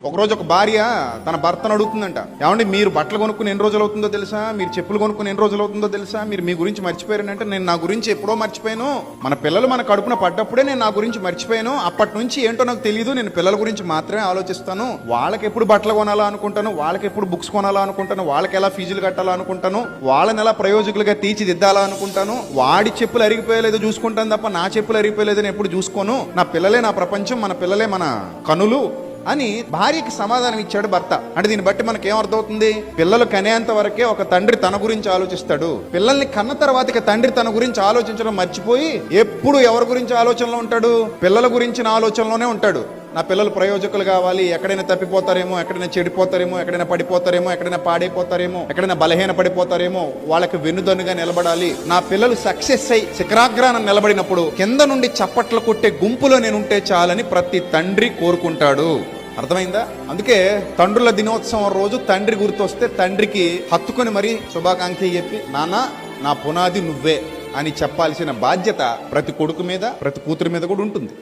ఒకరోజు ఒక భార్య తన భర్తను అడుగుతుందంట, ఏమండి మీరు బట్టలు కొనుక్కుని ఎన్ని రోజులు అవుతుందో తెలుసా, మీరు చెప్పులు కొనుక్కుని ఎన్ని రోజులు అవుతుందో తెలుసా, మీరు మీ గురించి మర్చిపోయారంటే నేను నా గురించి ఎప్పుడో మర్చిపోయాను, మన పిల్లలు మన కడుపున పడ్డప్పుడే నేను నా గురించి మర్చిపోయాను, అప్పటి నుంచి ఏంటో నాకు తెలియదు, నేను పిల్లల గురించి మాత్రమే ఆలోచిస్తాను, వాళ్ళకి ఎప్పుడు బట్టలు కొనాలా అనుకుంటాను, వాళ్ళకి ఎప్పుడు బుక్స్ కొనాలా అనుకుంటాను, వాళ్ళకి ఎలా ఫీజులు కట్టాలా అనుకుంటాను, వాళ్ళని ఎలా ప్రయోజకులుగా తీర్చిదిద్దాలా అనుకుంటాను, వాడి చెప్పులు అరిగిపోయలేదో చూసుకుంటాను తప్ప నా చెప్పులు అరిగిపోయలేదని ఎప్పుడు చూసుకోను, నా పిల్లలే నా ప్రపంచం, మన పిల్లలే మన కనులు అని భార్యకి సమాధానం ఇచ్చాడు భర్త. అంటే దీన్ని బట్టి మనకేం అర్థమవుతుంది, పిల్లలు కనేంత వరకే ఒక తండ్రి తన గురించి ఆలోచిస్తాడు, పిల్లల్ని కన్న తర్వాత తండ్రి తన గురించి ఆలోచించడం మర్చిపోయి ఎప్పుడు ఎవరి గురించి ఆలోచనలో ఉంటాడు, పిల్లల గురించిన ఆలోచనలోనే ఉంటాడు. నా పిల్లలు ప్రయోజకులు కావాలి, ఎక్కడైనా తప్పిపోతారేమో, ఎక్కడైనా చెడిపోతారేమో, ఎక్కడైనా పడిపోతారేమో, ఎక్కడైనా పాడైపోతారేమో, ఎక్కడైనా బలహీన పడిపోతారేమో, వాళ్ళకి వెన్నుదన్నుగా నిలబడాలి, నా పిల్లలు సక్సెస్ అయి శిఖరాగ్రానం నిలబడినప్పుడు కింద నుండి చప్పట్లు కొట్టే గుంపులో నేనుంటే చాలని ప్రతి తండ్రి కోరుకుంటాడు. అర్థమైందా? అందుకే తండ్రుల దినోత్సవం రోజు తండ్రి గుర్తొస్తే తండ్రికి హత్తుకొని మరీ శుభాకాంక్షలు చెప్పి, నాన్న నా పునాది నువ్వే అని చెప్పాల్సిన బాధ్యత ప్రతి కొడుకు మీద, ప్రతి కూతురు మీద కూడా ఉంటుంది.